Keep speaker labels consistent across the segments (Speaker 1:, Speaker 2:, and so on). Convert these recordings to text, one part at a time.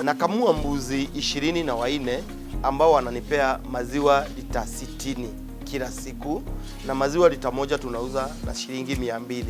Speaker 1: Nakamua mbuzi 24 ambao wananipea maziwa lita 60 kila siku, na maziwa lita moja tunauza na shilingi 200.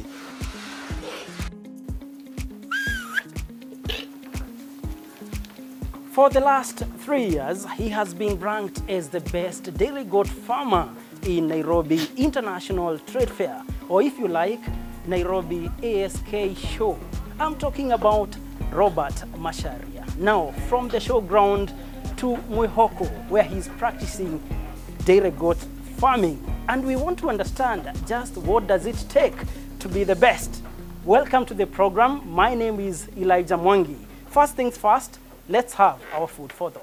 Speaker 2: For the last 3 years, he has been ranked as the best dairy goat farmer in Nairobi International Trade Fair, or if you like, Nairobi ASK show. I'm talking about Robert Macharia. Now, from the showground to Mwihoko, where he's practicing dairy goat farming. And we want to understand just what does it take to be the best. Welcome to the program. My name is Elijah Mwangi. First things first, let's have our food for thought.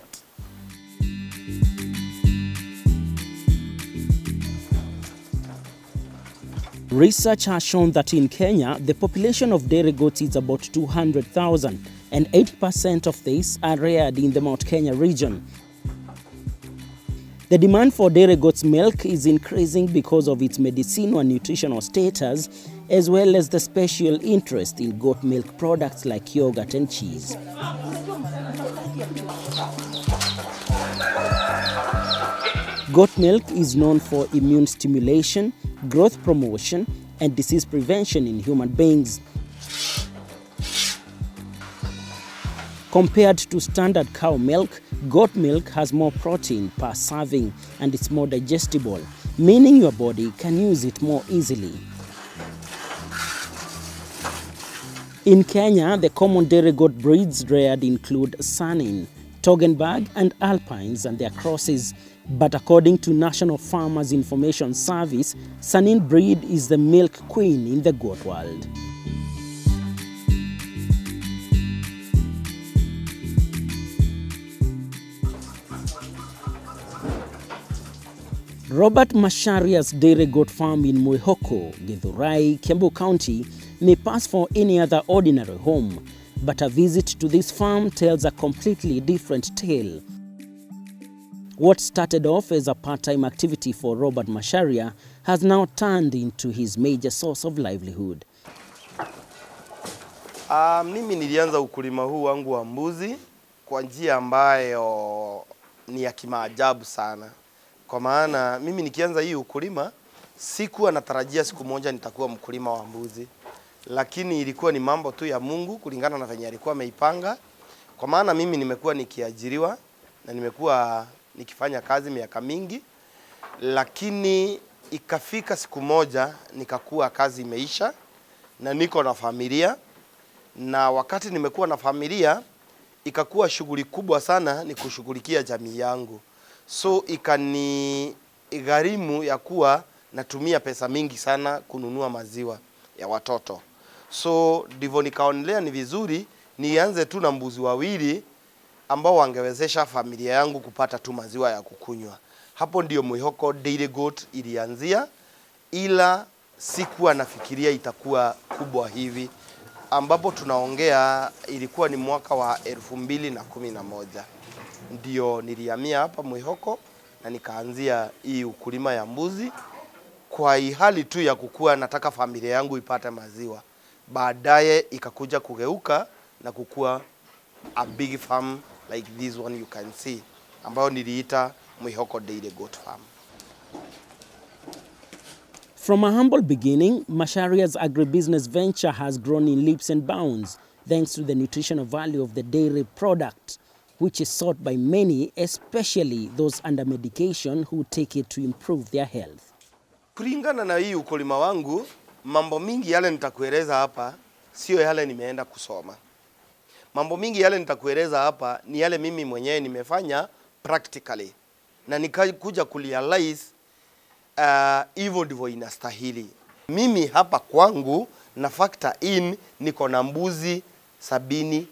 Speaker 2: Research has shown that in Kenya, the population of dairy goats is about 200,000, and 80% of these are reared in the Mount Kenya region. The demand for dairy goats milk is increasing because of its medicinal and nutritional status, as well as the special interest in goat milk products like yogurt and cheese. Goat milk is known for immune stimulation, growth promotion, and disease prevention in human beings. Compared to standard cow milk, goat milk has more protein per serving and it's more digestible, meaning your body can use it more easily. In Kenya, the common dairy goat breeds reared include Sanin, Toggenburg, and Alpines and their crosses. But according to National Farmers Information Service, Sanin breed is the milk queen in the goat world. Robert Macharia's dairy goat farm in Mwihoko, Githurai, Kiambu County may pass for any other ordinary home, but a visit to this farm tells a completely different tale. What started off as a part-time activity for Robert Macharia has now turned into his major source of livelihood.
Speaker 1: Mimi nilianza ukulima huu wangu wa mbuzi kwa njia ambayo ni ya kimaajabu sana. Kwa maana mimi nikianza hii ukulima sikuwa natarajia siku moja nitakuwa mkulima wa mbuzi. Lakini ilikuwa ni mambo tu ya Mungu kulingana na venye alikuwa ameipanga. Kwa maana mimi nimekuwa nikiajiriwa na nimekuwa nikifanya kazi miaka mingi, lakini ikafika siku moja nikakuwa kazi imeisha na niko na familia, na wakati nimekuwa na familia ikakuwa shughuli kubwa sana ni kushughulikia jamii yangu. So ikani gharimu ya kuwa natumia pesa mingi sana kununua maziwa ya watoto. So ndivyo nikaonelea ni vizuri nianze tu na mbuzi wawili ambao wangewezesha familia yangu kupata tu maziwa ya kukunywa. Hapo ndio Mwihoko Dairy Goat ilianzia, ila sikuwa nafikiria itakuwa kubwa hivi. Ambapo tunaongea ilikuwa ni mwaka wa 2011. Ndio nilihamia hapa Mwihoko na nikaanzia hii ukulima ya mbuzi kwa hali tu ya kukua nataka familia yangu ipate maziwa. Baadaye ikakuja kugeuka na kukua a big farm like this one you can see, ambayo niliita Mwihoko Dairy Goat Farm.
Speaker 2: From a humble beginning, Macharia's agribusiness venture has grown in leaps and bounds thanks to the nutritional value of the dairy product, which is sought by many, especially those under medication who take it to improve their health.
Speaker 1: Kulingana na hii ukulima wangu, mambo mingi yale nitakueleza hapa sio yale nimeenda kusoma. Mambo mingi yale nitakueleza hapa ni yale mimi mwenyewe nimefanya practically. Na nikakuja kurealize hivyo ndivyo inastahili. Mimi hapa kwangu na factor in niko na mbuzi 78,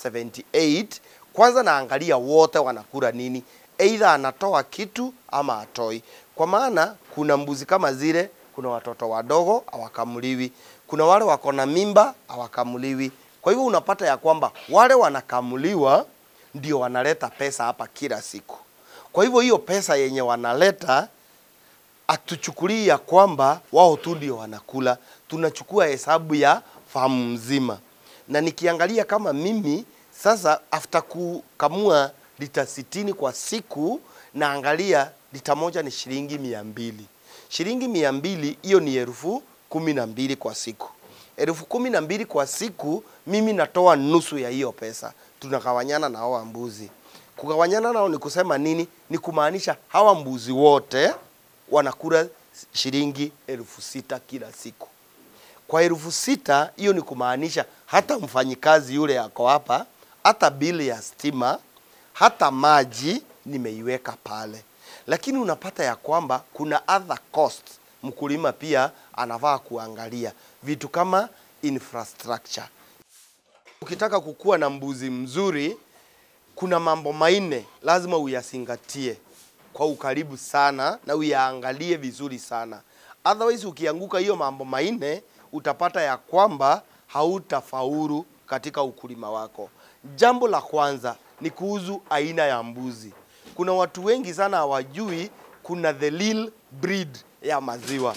Speaker 1: 78. Kwanza naangalia wote wanakula nini. Either anatoa kitu ama atoi. Kwa maana kuna mbuzi kama zile, kuna watoto wadogo hawakamuliwi. Kuna wale wako na mimba hawakamuliwi. Kwa hivyo unapata ya kwamba wale wanakamuliwa ndio wanaleta pesa hapa kila siku. Kwa hivyo hiyo pesa yenye wanaleta atuchukulia ya kwamba wao tu ndio wanakula. Tunachukua hesabu ya famu mzima. Na nikiangalia kama mimi Sasa after kukamua lita 60 kwa siku, naangalia lita moja ni shilingi 200. Shilingi 200 hiyo ni 12,000 kwa siku. 12,000 kwa siku, mimi natoa nusu ya hiyo pesa. Tunagawanyana na hawa mbuzi. Kugawanyana nao ni kusema nini? Ni kumaanisha hawa mbuzi wote wanakula shilingi 6,000 kila siku. Kwa 6,000 hiyo ni kumaanisha hata mfanyikazi yule yako hapa, hata bili ya stima, hata maji nimeiweka pale. Lakini unapata ya kwamba kuna other costs mkulima pia anafaa kuangalia. Vitu kama infrastructure. Ukitaka kukua na mbuzi mzuri, kuna mambo manne lazima uyazingatie kwa ukaribu sana na uyaangalie vizuri sana. Otherwise ukianguka hiyo mambo manne, utapata ya kwamba hautafaulu katika ukulima wako. Jambo la kwanza ni kuhusu aina ya mbuzi. Kuna watu wengi sana hawajui kuna the Lil breed ya maziwa.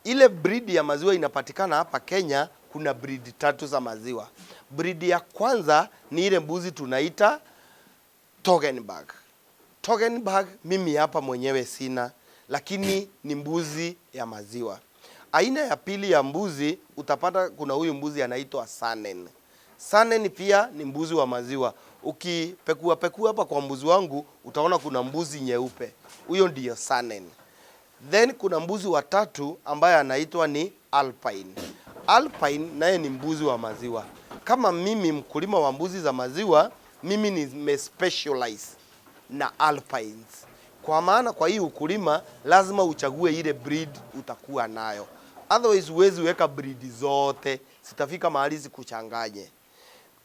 Speaker 1: Ile breed ya maziwa inapatikana hapa Kenya, kuna breed 3 za maziwa. Breed ya kwanza ni ile mbuzi tunaita Toggenburg. Toggenburg mimi hapa mwenyewe sina, lakini ni mbuzi ya maziwa. Aina ya pili ya mbuzi utapata kuna huyu mbuzi anaitwa Saanen. Saanen pia ni mbuzi wa maziwa. Ukipekua hapa kwa mbuzi wangu utaona kuna mbuzi nyeupe. Huyo ndio Saanen. Then kuna mbuzi wa tatu ambaye anaitwa ni Alpine. Alpine naye ni mbuzi wa maziwa. Kama mimi mkulima wa mbuzi za maziwa, mimi nimespecialize na Alpines. Kwa maana kwa hii ukulima lazima uchague ile breed utakuwa nayo. Otherwise huwezi weka breed zote, sitafika mahali zikuchanganye.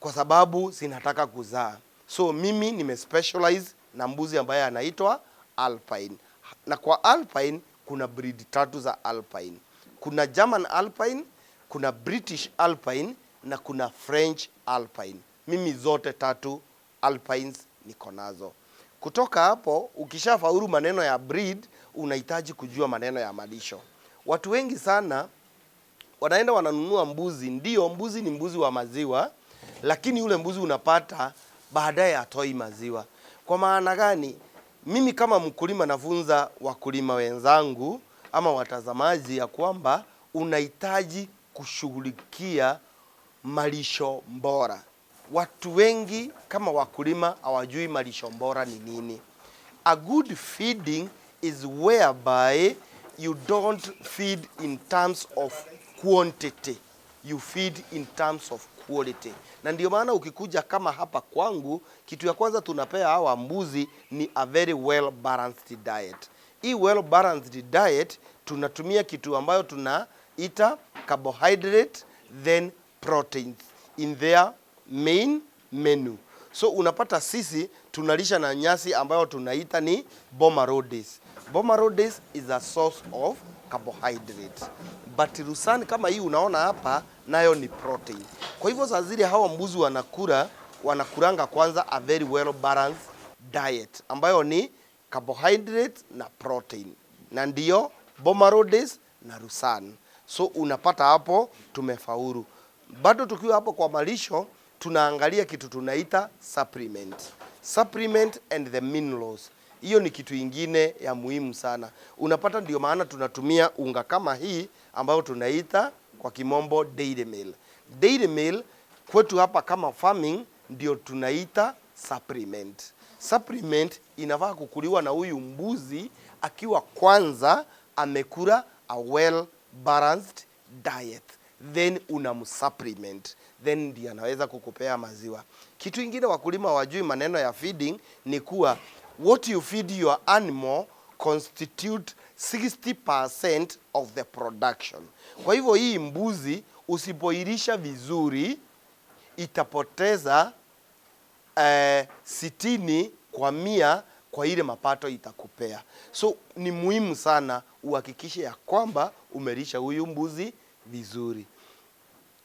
Speaker 1: Kwa sababu zinataka kuzaa. So mimi nimespecialize na mbuzi ambaye anaitwa Alpine. Na kwa Alpine kuna breed 3 za Alpine. Kuna German Alpine, kuna British Alpine na kuna French Alpine. Mimi zote 3 Alpines niko nazo. Kutoka hapo ukishafaulu maneno ya breed, unahitaji kujua maneno ya malisho. Watu wengi sana wanaenda wananunua mbuzi, ndio mbuzi ni mbuzi wa maziwa, lakini ule mbuzi unapata baadaye hatoi maziwa. Kwa maana gani? Mimi kama mkulima nafunza wakulima wenzangu ama watazamaji ya kwamba unahitaji kushughulikia malisho bora. Watu wengi kama wakulima hawajui malisho bora ni nini. A good feeding is whereby you don't feed in terms of quantity, you feed in terms of quality. Na ndio maana ukikuja kama hapa kwangu, kitu ya kwanza tunapea hawa mbuzi ni a very well balanced diet. Hii well balanced diet tunatumia kitu ambayo tunaita carbohydrate then proteins in their main menu. So unapata sisi tunalisha na nyasi ambayo tunaita ni boma rhodes. Boma rhodes is a source of carbohydrate. But rusani kama hii unaona hapa nayo ni protein. Kwa hivyo saa zile hawa mbuzi wanakuranga kwanza a very well balanced diet ambayo ni carbohydrate na protein. Na ndio boma rhodes na rusani. So unapata hapo tumefaulu. Bado tukiwa hapo kwa malisho tunaangalia kitu tunaita supplement. Supplement and the minerals. Hiyo ni kitu ingine ya muhimu sana. Unapata ndio maana tunatumia unga kama hii ambayo tunaita kwa kimombo dairy meal. Dairy meal kwetu hapa kama farming ndio tunaita supplement. Supplement inafaa kukuliwa na huyu mbuzi akiwa kwanza amekula a well balanced diet. Then unamsupplement, then ndiye anaweza kukupea maziwa. Kitu ingine wakulima wajui maneno ya feeding ni kuwa what you feed your animal constitute 60% of the production. Kwa hivyo hii mbuzi usipoilisha vizuri itapoteza 60 kwa 100 kwa ile mapato itakupea. So ni muhimu sana uhakikishe ya kwamba umelisha huyu mbuzi vizuri.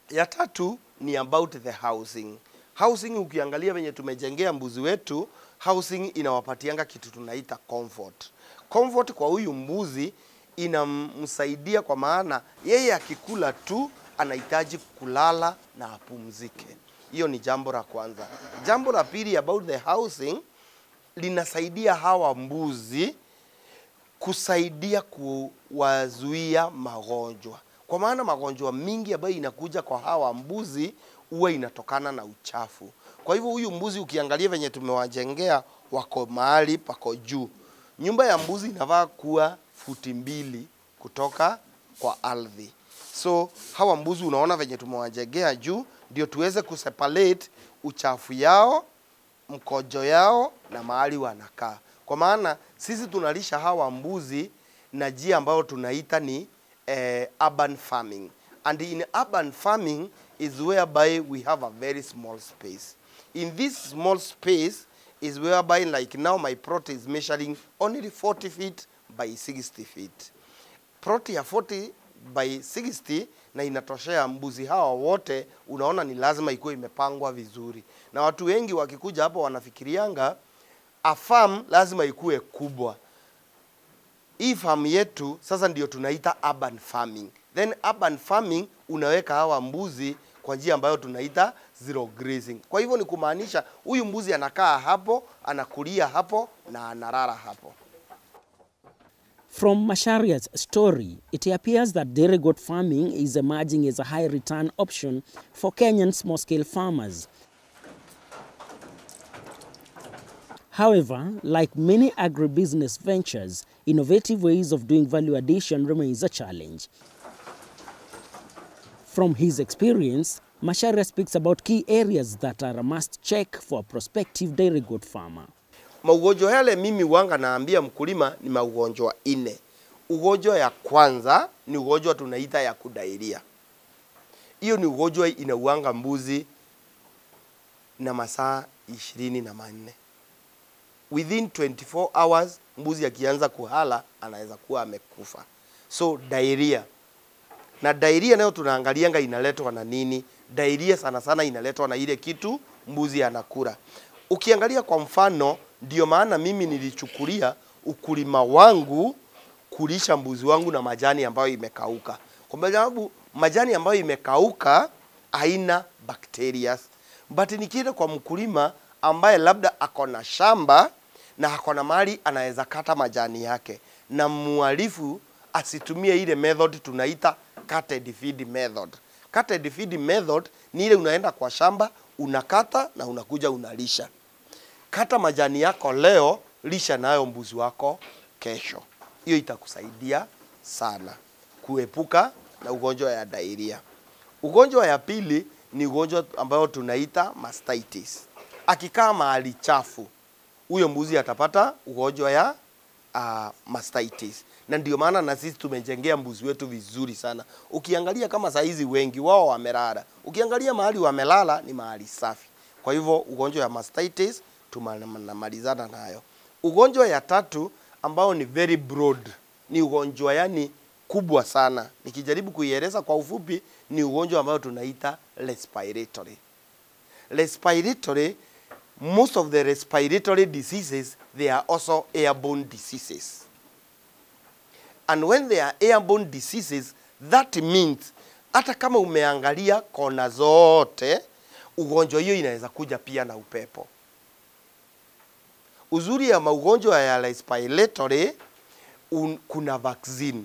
Speaker 1: Ya tatu ni about the housing. Housing ukiangalia venye tumejengea mbuzi wetu, housing inawapatianga kitu tunaita comfort. Comfort kwa huyu mbuzi inamsaidia kwa maana yeye akikula tu anahitaji kulala na apumzike. Hiyo ni jambo la kwanza. Jambo la pili about the housing, linasaidia hawa mbuzi kusaidia kuwazuia magonjwa. Kwa maana magonjwa mingi ambayo inakuja kwa hawa mbuzi huwa inatokana na uchafu. Kwa hivyo huyu mbuzi ukiangalia venye tumewajengea wako mahali pako juu. Nyumba ya mbuzi inafaa kuwa futi 2 kutoka kwa ardhi. So hawa mbuzi unaona venye tumewajengea juu ndio tuweze kuseparate uchafu yao, mkojo yao na mahali wanakaa. Kwa maana sisi tunalisha hawa mbuzi na njia ambayo tunaita ni urban farming. And in urban farming is whereby we have a very small space. In this small space is whereby, like now my plot is measuring only 40 feet by 60 feet. Plot ya 40 by 60 na inatoshea mbuzi hawa wote, unaona ni lazima ikuwe imepangwa vizuri. Na watu wengi wakikuja hapo wanafikirianga a farm lazima ikuwe kubwa. Hii farm yetu sasa ndio tunaita urban farming. Then urban farming unaweka hawa mbuzi kwa njia ambayo tunaita zero grazing. Kwa hivyo ni kumaanisha huyu mbuzi anakaa hapo, anakulia hapo na analala hapo.
Speaker 2: From Macharia's story, it appears that dairy goat farming is emerging as a high return option for Kenyan small-scale farmers. However, like many agribusiness ventures, innovative ways of doing value addition remains a challenge. From his experience, Macharia speaks about key areas that are a must check for a prospective dairy goat farmer.
Speaker 1: Maugonjwa yale mimi wanga naambia mkulima ni maugonjwa 4. Ugonjwa ya kwanza ni ugonjwa tunaita ya kudairia. Hiyo ni ugonjwa inauanga mbuzi na masaa 24. Within 24 hours mbuzi akianza kuhala anaweza kuwa amekufa. So diarrhea. Na diarrhea nayo tunaangalianga inaletwa na nini? Diarrhea sana sana inaletwa na ile kitu mbuzi anakula. Ukiangalia kwa mfano, ndio maana mimi nilichukulia ukulima wangu kulisha mbuzi wangu na majani ambayo imekauka. Kwa sababu majani ambayo imekauka haina bacteria. But nikienda kwa mkulima ambaye labda akona shamba na akona mahali anaweza kata majani yake, na mualifu asitumie ile method tunaita cutted feed method. Cutted feed method ni ile unaenda kwa shamba, unakata na unakuja unalisha. Kata majani yako leo, lisha nayo mbuzi wako kesho. Hiyo itakusaidia sana kuepuka na ugonjwa ya diarrhea. Ugonjwa ya pili ni ugonjwa ambao tunaita mastitis. Akikaa mahali chafu, huyo mbuzi atapata ugonjwa ya mastitis. Na ndio maana na sisi tumejengea mbuzi wetu vizuri sana. Ukiangalia kama saa hizi wengi wao wamelala. Ukiangalia mahali wamelala ni mahali safi. Kwa hivyo ugonjwa ya mastitis tunamalizana nayo. Ugonjwa ya tatu ambao ni very broad, ni ugonjwa yani kubwa sana. Nikijaribu kuieleza kwa ufupi, ni ugonjwa ambao tunaita respiratory. Respiratory, most of the respiratory diseases, they are also airborne diseases. And when they are airborne diseases, that means hata kama umeangalia kona zote, ugonjwa hiyo inaweza kuja pia na upepo. Uzuri ya maugonjwa ya respiratory, kuna vaccine,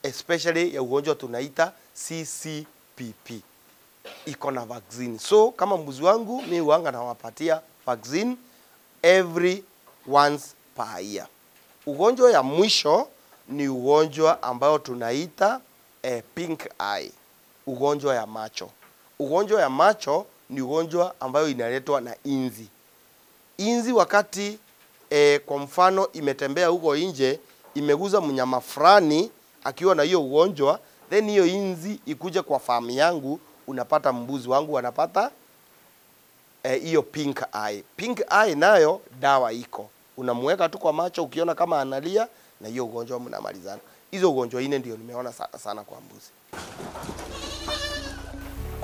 Speaker 1: especially ya ugonjwa tunaita CCPP. Iko na vaccine. So kama mbuzi wangu mimi huanga nawapatia vaccine every once per year. Ugonjwa ya mwisho ni ugonjwa ambao tunaita pink eye, ugonjwa ya macho. Ugonjwa ya macho ni ugonjwa ambayo inaletwa na inzi. Inzi wakati kwa mfano imetembea huko nje, imeguza mnyama fulani akiwa na hiyo ugonjwa, then hiyo inzi ikuja kwa farm yangu, unapata mbuzi wangu anapata hiyo pink eye. Pink eye nayo dawa iko. Unamweka tu kwa macho, ukiona kama analia, na hiyo ugonjwa mnamalizana. Hizo ugonjwa 4 ndio nimeona sana kwa mbuzi.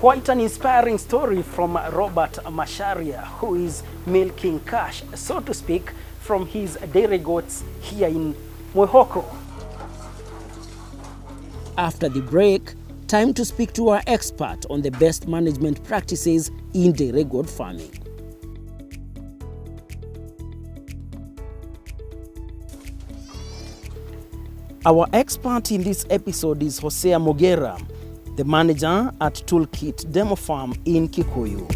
Speaker 2: Quite an inspiring story from Robert Macharia, who is milking cash, so to speak, from his dairy goats here in Mwihoko. After the break, Time to speak to our expert on the best management practices in dairy goat farming. Our expert in this episode is Hoses Mugera, the manager at Toolkit Demo Farm in Kikuyu.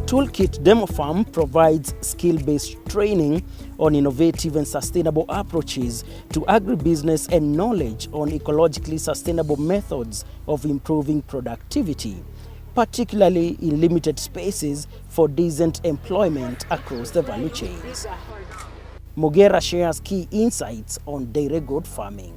Speaker 2: Toolkit Demo Farm provides skill-based training on innovative and sustainable approaches to agribusiness and knowledge on ecologically sustainable methods of improving productivity, particularly in limited spaces for decent employment across the value chain. Mugera shares key insights on dairy goat farming.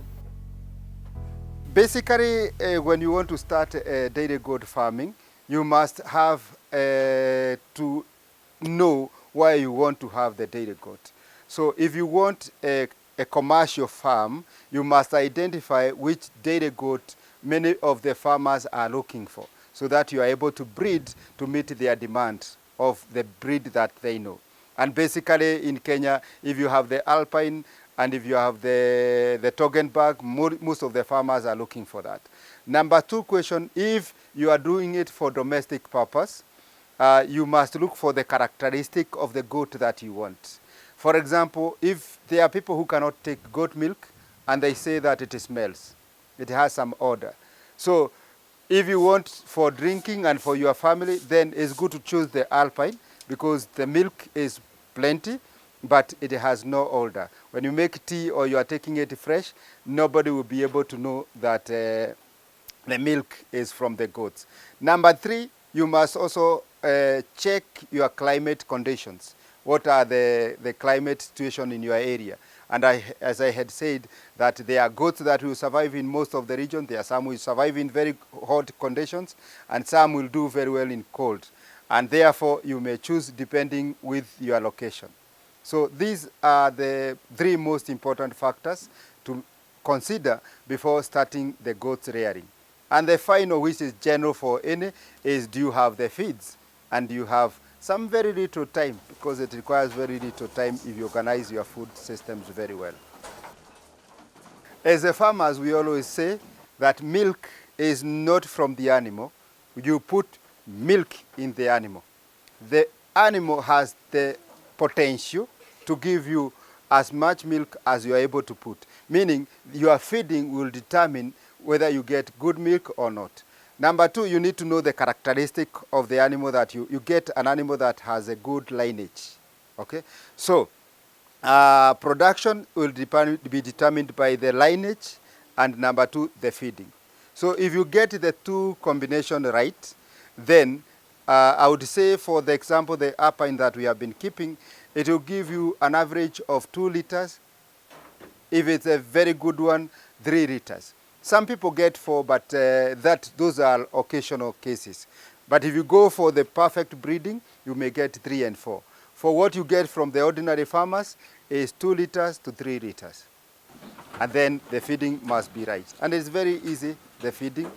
Speaker 3: Basically, when you want to start dairy goat farming, you must have to know why you want to have the dairy goat. So if you want a commercial farm, you must identify which dairy goat many of the farmers are looking for, so that you are able to breed to meet their demand of the breed that they know. And basically in Kenya, if you have the Alpine and if you have the Toggenburg, most of the farmers are looking for that. Number two question, if you are doing it for domestic purpose, you must look for the characteristic of the goat that you want. For example, if there are people who cannot take goat milk and they say that it smells, it has some odor. So if you want for drinking and for your family, then it's good to choose the Alpine because the milk is plenty, but it has no odor. When you make tea or you are taking it fresh, nobody will be able to know that the milk is from the goats. Number three, you must also check your climate conditions. What are the climate situation in your area? And as I had said, that there are goats that will survive in most of the region. There are some who will survive in very hot conditions, and some will do very well in cold. And therefore, you may choose depending with your location. So these are the three most important factors to consider before starting the goats rearing. And the final, which is general for any, is do you have the feeds? And you have some very little time, because it requires very little time if you organize your food systems very well. As a farmers, we always say that milk is not from the animal. You put milk in the animal. The animal has the potential to give you as much milk as you are able to put, meaning your feeding will determine whether you get good milk or not. Number two, you need to know the characteristic of the animal that you get an animal that has a good lineage. Okay, so production will be determined by the lineage, and number two, the feeding. So if you get the two combination right, then I would say, for the example, the Alpine that we have been keeping, it will give you an average of 2 liters. If it's a very good one, 3 liters. Some people get 4, but those are occasional cases. But if you go for the perfect breeding, you may get 3 and 4. For what you get from the ordinary farmers is 2 liters to 3 liters. And then the feeding must be right. And it's very easy, the feeding.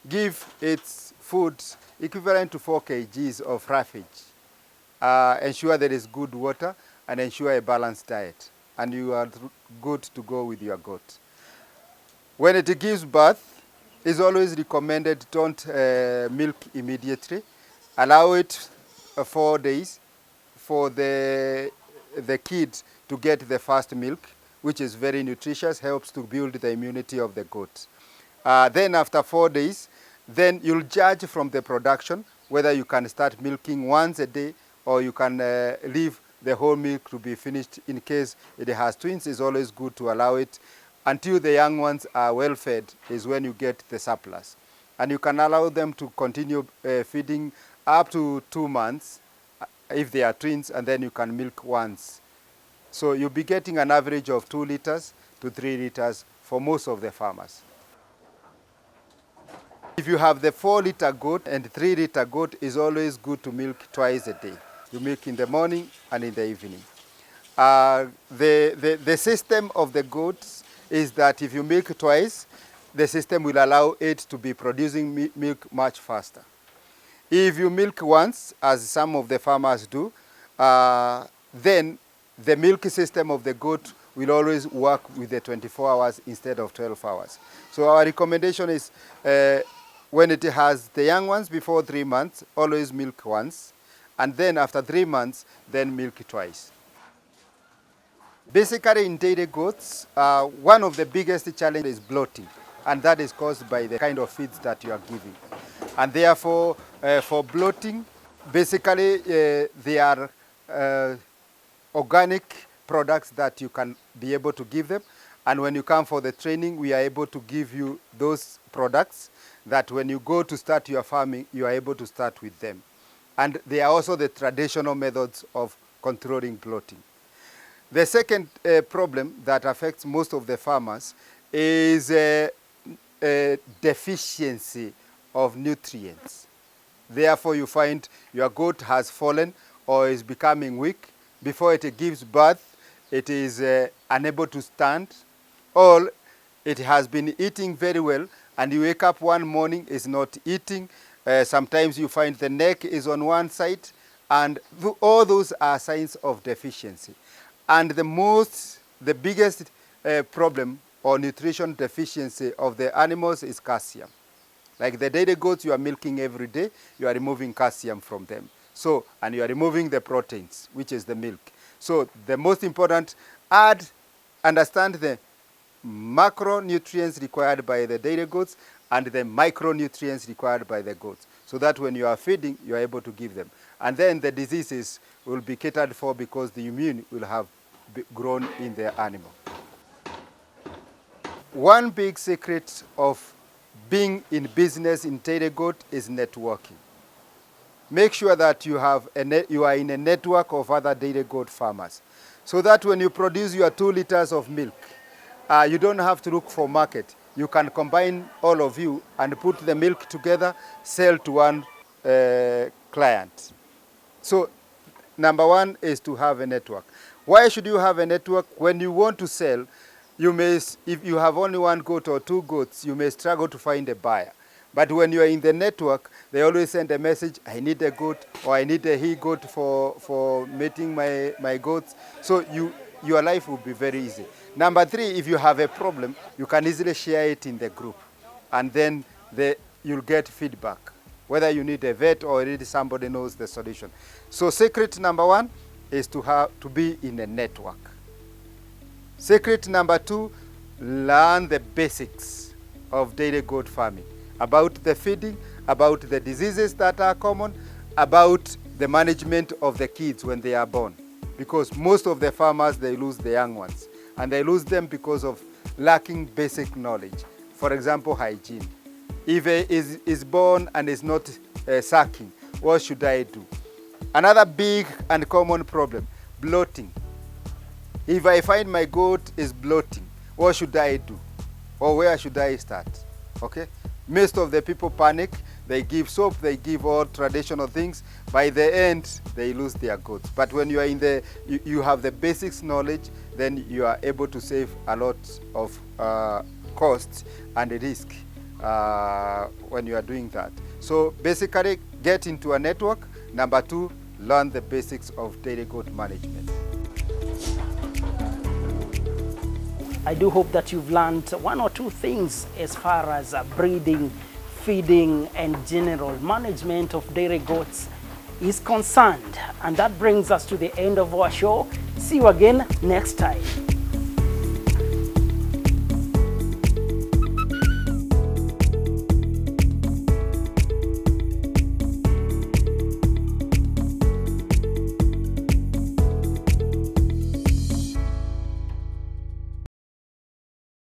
Speaker 3: Give its food equivalent to 4 kgs of roughage. Ensure there is good water and ensure a balanced diet. And you are good to go with your goat. When it gives birth, it's always recommended don't milk immediately. Allow it 4 days for the kid to get the first milk, which is very nutritious, helps to build the immunity of the goat. Then after 4 days, then you'll judge from the production whether you can start milking once a day or you can leave the whole milk to be finished. In case it has twins, it's always good to allow it until the young ones are well fed, is when you get the surplus. And you can allow them to continue feeding up to 2 months if they are twins, and then you can milk once. So you'll be getting an average of 2 liters to 3 liters for most of the farmers. If you have the 4-liter goat and 3-liter goat, is always good to milk twice a day. You milk in the morning and in the evening. The system of the goats is that if you milk twice, the system will allow it to be producing milk much faster. If you milk once, as some of the farmers do, then the milk system of the goat will always work with the 24 hours instead of 12 hours. So our recommendation is when it has the young ones before 3 months, always milk once. And then after 3 months, then milk twice. Basically in dairy goats, one of the biggest challenges is bloating. And that is caused by the kind of feeds that you are giving. And therefore, for bloating, basically they are organic products that you can be able to give them. And when you come for the training, we are able to give you those products that when you go to start your farming, you are able to start with them. And they are also the traditional methods of controlling bloating. The second problem that affects most of the farmers is deficiency of nutrients. Therefore, you find your goat has fallen or is becoming weak. Before it gives birth, it is unable to stand, or it has been eating very well, and you wake up one morning, is not eating. Sometimes you find the neck is on one side, and all those are signs of deficiency. And the biggest problem or nutrition deficiency of the animals is calcium. Like the dairy goats you are milking every day, you are removing calcium from them. So, and you are removing the proteins, which is the milk. So the most important, understand the macronutrients required by the dairy goats and the micronutrients required by the goats, so that when you are feeding, you are able to give them. And then the diseases will be catered for because the immune will have grown in the animal. One big secret of being in business in dairy goat is networking. Make sure that you are in a network of other dairy goat farmers, so that when you produce your 2 liters of milk, you don't have to look for market. You can combine all of you and put the milk together, sell to one client. So number one is to have a network. Why should you have a network? When you want to sell, if you have only 1 goat or 2 goats, you may struggle to find a buyer. But when you are in the network, they always send a message, I need a goat, or I need a he-goat for mating my goats. So your life will be very easy. Number 3, if you have a problem, you can easily share it in the group. And then you'll get feedback, whether you need a vet or need somebody knows the solution. So secret number 1 is to be in a network. Secret number 2, learn the basics of dairy goat farming. About the feeding, about the diseases that are common, about the management of the kids when they are born. Because most of the farmers, they lose the young ones. And they lose them because of lacking basic knowledge. For example, hygiene. If it is born and is not sucking, what should I do? Another big and common problem, bloating. If I find my goat is bloating, what should I do? Or where should I start? Okay? Most of the people panic. They give soap, they give all traditional things. By the end, they lose their goats. But when you are you have the basics knowledge, then you are able to save a lot of costs and risk when you are doing that. So basically, get into a network. Number 2, learn the basics of dairy goat management.
Speaker 2: I do hope that you've learned 1 or 2 things as far as breeding, feeding, and general management of dairy goats is concerned. And that brings us to the end of our show. See you again next time.